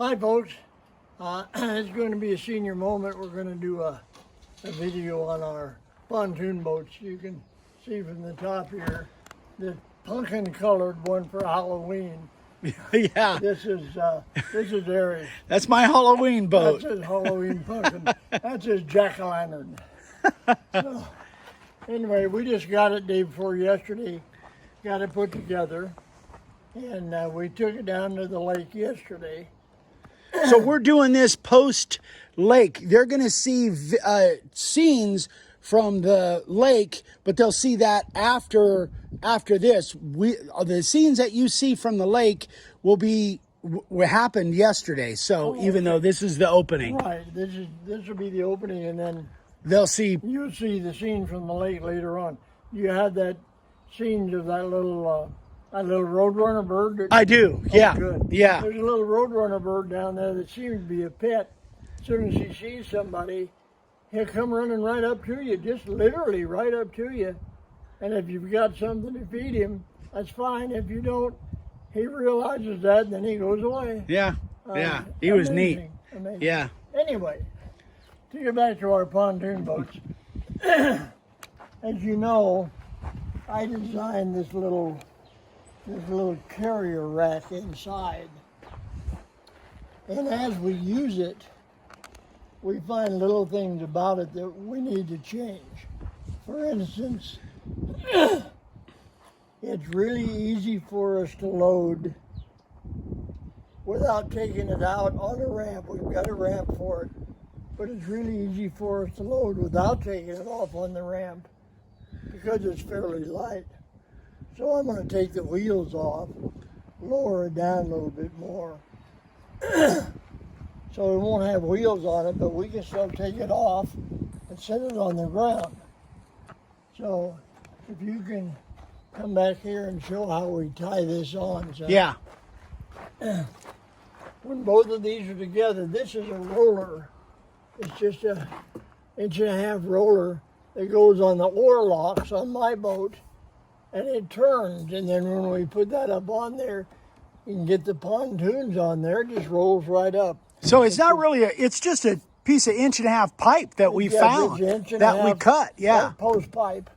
Hi folks, it's going to be a senior moment. We're going to do a video on our pontoon boats. You can see from the top here, the pumpkin colored one for Halloween. Yeah, This is Aries. that's my Halloween boat. That's his Halloween pumpkin. That's his jack-o'-lantern. So, anyway, we just got it day before yesterday, got it put together, and we took it down to the lake yesterday. So we're doing this post lake. They're going to see scenes from the lake, but they'll see that after this. The scenes that you see from the lake will happened yesterday. So even though this is the opening, right? This will be the opening, and then they'll see. You'll see the scene from the lake later on. You had that scene of that little roadrunner bird. I do. Yeah. Good. Yeah. There's a little roadrunner bird down there that seems to be a pet. As soon as he sees somebody, he'll come running right up to you, just literally right up to you. And if you've got something to feed him, that's fine. If you don't, he realizes that, and then he goes away. Yeah. Yeah. He was neat. Amazing. Yeah. Anyway, to get back to our pontoon boats, as you know, I designed this little carrier rack inside. And as we use it, we find little things about it that we need to change. For instance, it's really easy for us to load without taking it out on a ramp. We've got a ramp for it, but it's really easy for us to load without taking it off on the ramp because it's fairly light. So I'm going to take the wheels off, lower it down a little bit more. So it won't have wheels on it, but we can still take it off and set it on the ground. So if you can come back here and show how we tie this on. So Yeah. when both of these are together, this is a roller. It's just a 1.5-inch roller that goes on the oar locks on my boat, and it turns. And then when we put that up on there, you can get the pontoons on there. It just rolls right up. So it's not really it's just a piece of 1.5-inch pipe that we found, that we cut. Yeah. Post pipe,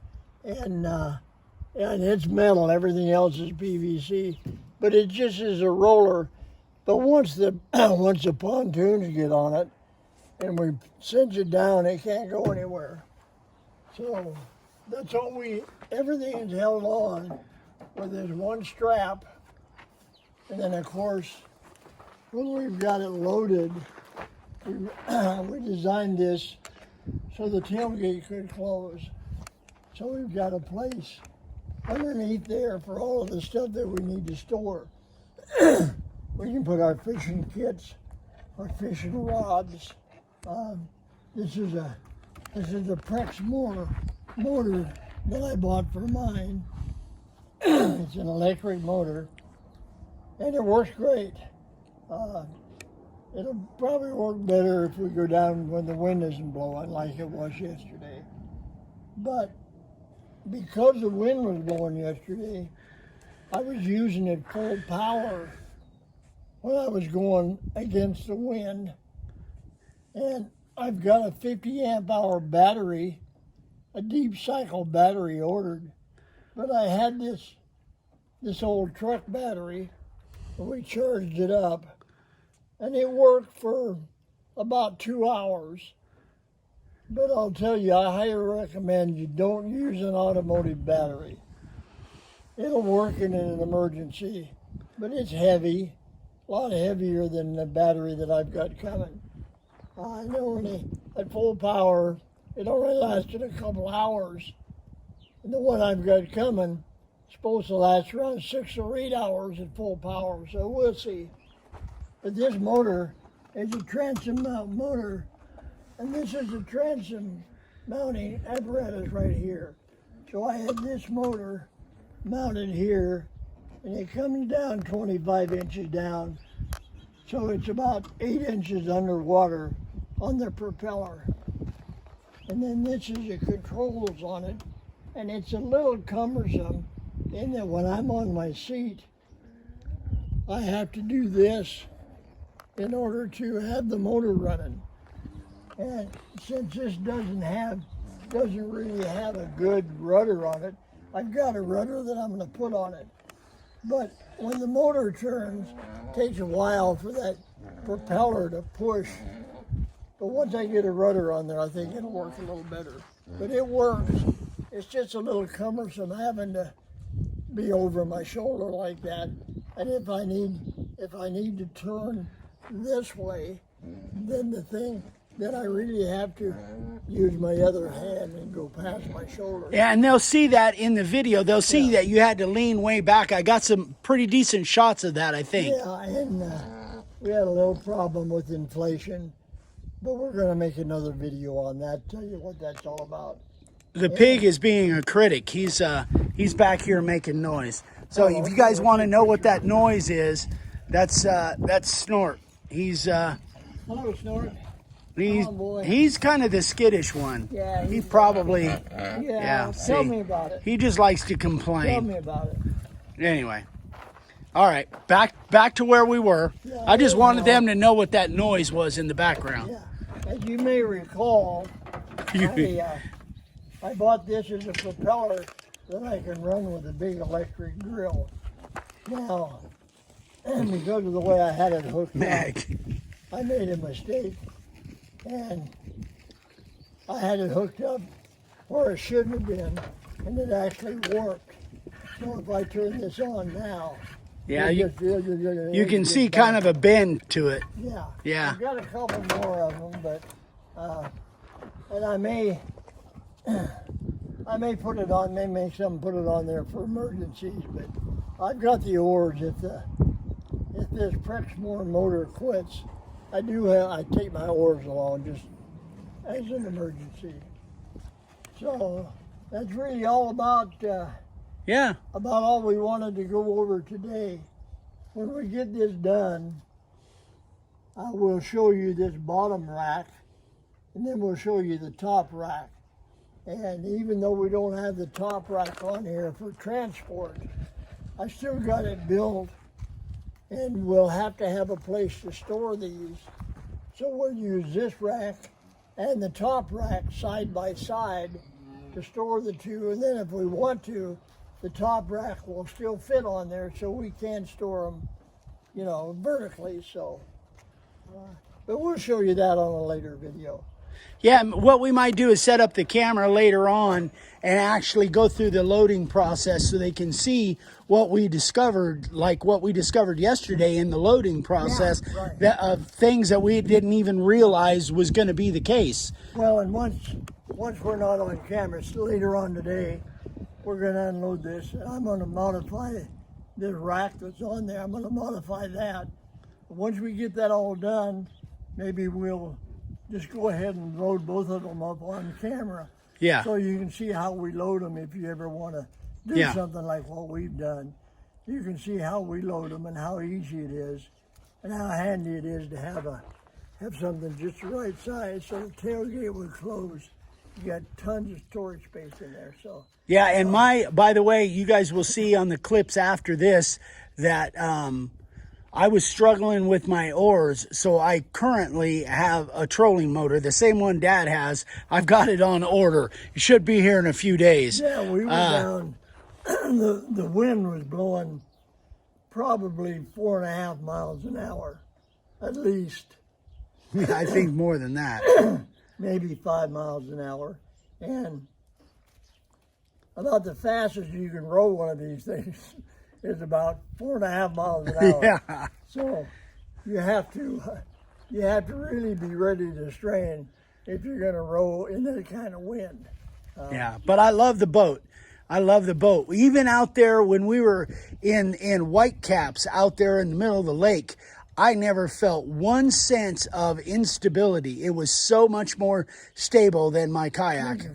and it's metal. Everything else is PVC, but it just is a roller. But once the pontoons get on it, and we cinch it down, it can't go anywhere. So that's all everything is held on with this one strap. And then of course, when we've got it loaded, we designed this so the tailgate could close. So we've got a place underneath there for all of the stuff that we need to store. We can put our fishing kits, our fishing rods. This is a Prex motor that I bought for mine. It's an electric motor, and it works great. It'll probably work better if we go down when the wind isn't blowing like it was yesterday. But because the wind was blowing yesterday, I was using it full power when I was going against the wind. And I've got a 50-amp-hour battery, a deep cycle battery ordered. But I had this old truck battery, and we charged it up. And it worked for about 2 hours. But I'll tell you, I highly recommend you don't use an automotive battery. It'll work in an emergency, but it's heavy, a lot heavier than the battery that I've got coming. I know at full power, it only lasted a couple hours. And the one I've got coming is supposed to last around 6 or 8 hours at full power, so we'll see. But this motor is a transom mount motor, and this is the transom mounting apparatus right here. So I had this motor mounted here, and it comes down 25 inches down. So it's about 8 inches underwater on the propeller. And then this is the controls on it, and it's a little cumbersome in that when I'm on my seat, I have to do this in order to have the motor running. And since this doesn't really have a good rudder on it, I've got a rudder that I'm going to put on it. But when the motor turns, it takes a while for that propeller to push. But once I get a rudder on there, I think it'll work a little better. But it works. It's just a little cumbersome having to be over my shoulder like that. And if I need to turn this way, then I really have to use my other hand and go past my shoulder. Yeah, and they'll see that in the video. They'll see that you had to lean way back. I got some pretty decent shots of that, I think. Yeah, and we had a little problem with inflation, but we're going to make another video on that, tell you what that's all about. The pig is being a critic. He's back here making noise. So if you guys want to know what that noise is, that's Snort. He's Hello, Snort. he's Oh, boy. he's kind of the skittish one. Yeah, He probably Yeah, see. tell me about it. He just likes to Tell complain. me about it. Anyway. All right, back to where we were. Yeah, I just wanted well. them to know what that noise was in the background. Yeah, as you may recall, I bought this as a propeller that I can run with a big electric drill. Now, because of the way I had it hooked up, Meg. I made a mistake, and I had it hooked up where it shouldn't have been, and it actually worked. So if I turn this on now, Yeah, you you can see kind of a bend to it. Yeah. Yeah. I've got a couple more of them, but and I may put it on. May make some put it on there for emergencies. But I've got the oars. If this Prexmore motor quits, I take my oars along just as an emergency. So that's really all about. Yeah. About all we wanted to go over today. When we get this done, I will show you this bottom rack, and then we'll show you the top rack. And even though we don't have the top rack on here for transport, I still got it built, and we'll have to have a place to store these. So we'll use this rack and the top rack side by side to store the two, and then if we want to, the top rack will still fit on there, so we can store them, vertically. So, but we'll show you that on a later video. Yeah, what we might do is set up the camera later on and actually go through the loading process so they can see what we discovered, like what we discovered yesterday in the loading process, right. that, of things that we didn't even realize was going to be the case. Well, and once we're not on camera, so later on today, we're going to unload this. I'm going to modify this rack that's on there. I'm going to modify that. Once we get that all done, maybe we'll just go ahead and load both of them up on camera. Yeah. So you can see how we load them if you ever want to do something like what we've done. You can see how we load them and how easy it is and how handy it is to have something just the right size so the tailgate will close. You got tons of storage space in there. So. Yeah, and by the way, you guys will see on the clips after this that I was struggling with my oars, so I currently have a trolling motor, the same one Dad has. I've got it on order. It should be here in a few days. Yeah, we were down. The wind was blowing probably 4.5 miles an hour, at least. I think more than that. Maybe 5 miles an hour, and about the fastest you can row one of these things is about 4.5 miles an hour. Yeah. So you have to really be ready to strain if you're going to row in that kind of wind. Yeah, but I love the boat. I love the boat. Even out there when we were in Whitecaps out there in the middle of the lake, I never felt one sense of instability. It was so much more stable than my kayak.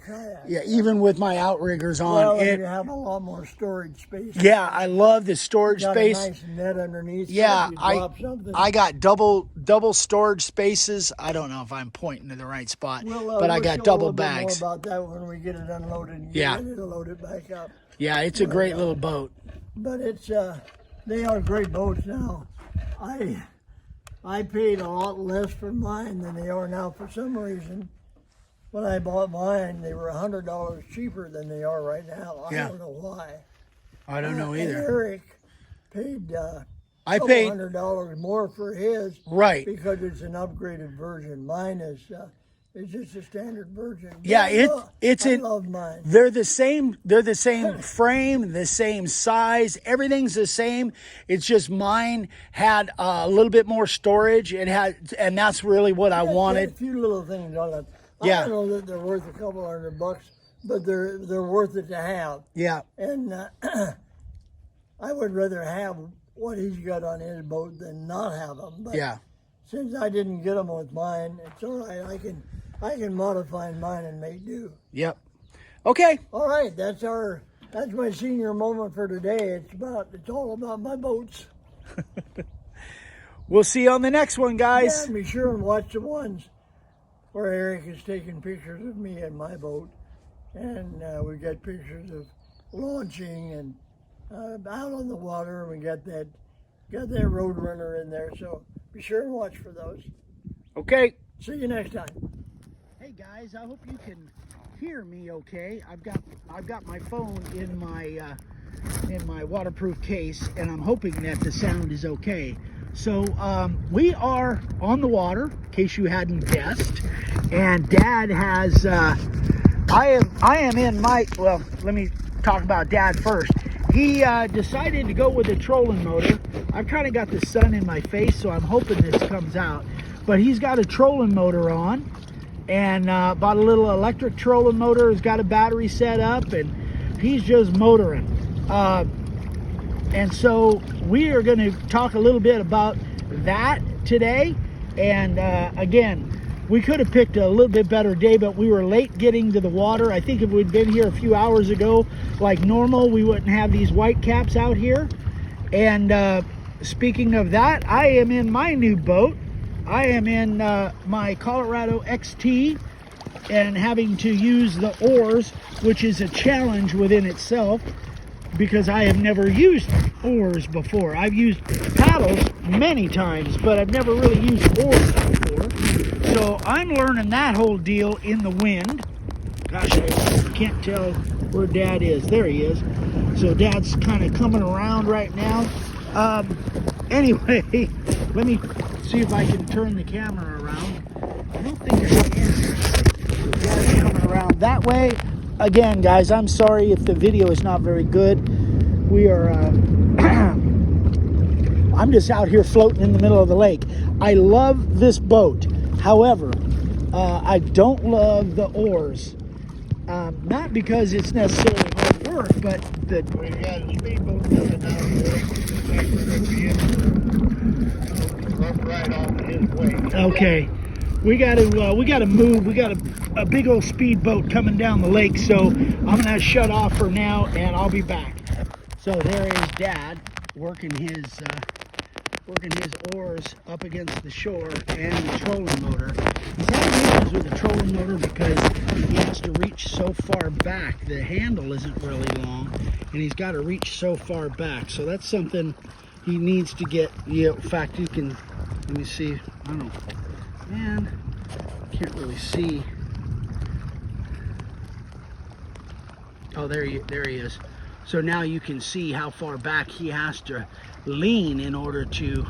Yeah, even with my outriggers on. Well, you have a lot more storage space. Yeah, I love the storage Got space. a nice net underneath. Yeah, so if you drop something. I got double storage spaces. I don't know if I'm pointing to the right spot, but I we'll got show double a little bit bags. More about that when we get it unloaded and get ready to load it back up. Yeah, it's a great little boat. But it's they are great boats now. I paid a lot less for mine than they are now. For some reason, when I bought mine, they were $100 cheaper than they are right now. I Yeah. don't know why. I don't know And either. Eric paid I couple paid $100 more for his right. because it's an upgraded version. Mine is it's just a standard version. But Yeah, I love mine. They're the same. They're the same frame, the same size. Everything's the same. It's just mine had a little bit more storage. It had, and that's really what I A wanted. few little things on it. Yeah. I don't know that they're worth a couple $100, but they're worth it to have. Yeah, And I would rather have what he's got on his boat than not have them. But yeah. since I didn't get them with mine, it's all right. I can modify mine and make do. Yep. Okay. All right, that's my senior moment for today. It's all about my boats. We'll see you on the next one, Yeah, guys. and be sure and watch the ones where Eric is taking pictures of me and my boat, and we got pictures of launching and out on the water. We got that Roadrunner in there, so be sure and watch for those. Okay. See you next time. Hey guys, I hope you can hear me okay. I've got my phone in my waterproof case, and I'm hoping that the sound is okay. So we are on the water, in case you hadn't guessed, and Dad has I am in my, well, let me talk about Dad first. He decided to go with a trolling motor. I've kind of got the sun in my face, so I'm hoping this comes out. But he's got a trolling motor on, and bought a little electric trolling motor. He's got a battery set up, and he's just motoring. And so we are going to talk a little bit about that today. And again, we could have picked a little bit better day, but we were late getting to the water. I think if we'd been here a few hours ago, like normal, we wouldn't have these white caps out here. And speaking of that, I am in my new boat. I am in my Colorado XT and having to use the oars, which is a challenge within itself because I have never used oars before. I've used paddles many times, but I've never really used oars before. So I'm learning that whole deal in the wind. Gosh, I can't tell where Dad is. There he is. So Dad's kind of coming around right now. Anyway, let me see if I can turn the camera around. I don't think I can. So Dad's coming around that way. Again, guys, I'm sorry if the video is not very good. We are, I'm just out here floating in the middle of the lake. I love this boat. However, I don't love the oars. Not because it's necessarily hard work, but the... We've got a speedboat coming down the rough ride off his way. Okay. We gotta move. We got a big old speedboat coming down the lake, so I'm gonna shut off for now, and I'll be back. So there is Dad working his oars up against the shore and the trolling motor. He's having issues with the trolling motor because he has to reach so far back. The handle isn't really long, and he's got to reach so far back. So that's something he needs to get. Yeah, in fact, you can. Let me see. I don't know. Man, can't really see. Oh, there he is. So now you can see how far back he has to lean in order to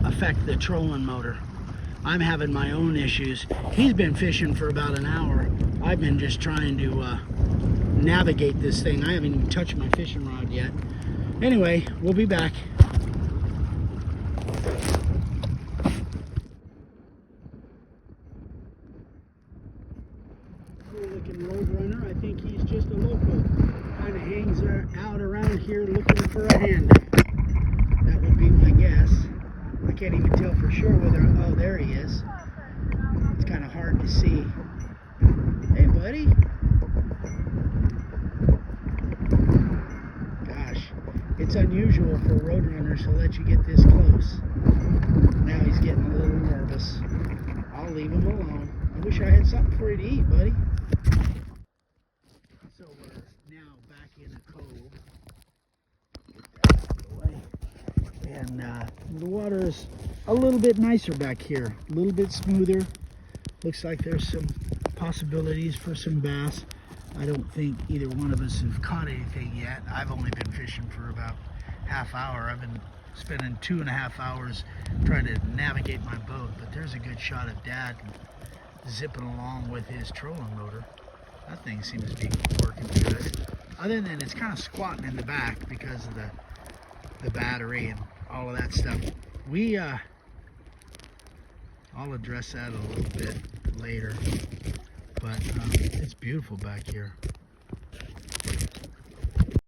affect the trolling motor. I'm having my own issues. He's been fishing for about an hour. I've been just trying to navigate this thing. I haven't even touched my fishing rod yet. Anyway, we'll be back. Cool looking Roadrunner. I think he's just a local. Kind of hangs out around here looking for a hand. That would be my guess. I can't even tell for sure whether, oh, there he is. It's kind of hard to see. Hey, buddy. Gosh, it's unusual for Roadrunners to let you get this close. Now he's getting a little nervous. I'll leave him alone. I wish I had something for you to eat, buddy. So we're now back in a cove. Get that out of the way. We And the water is a little bit nicer back here, a little bit smoother. Looks like there's some possibilities for some bass. I don't think either one of us have caught anything yet. I've only been fishing for about half hour. I've been spending 2.5 hours trying to navigate my boat, but there's a good shot of Dad zipping along with his trolling motor. That thing seems to be working good. Other than it's kind of squatting in the back because of the battery and all of that stuff. I'll address that a little bit later, but it's beautiful back here.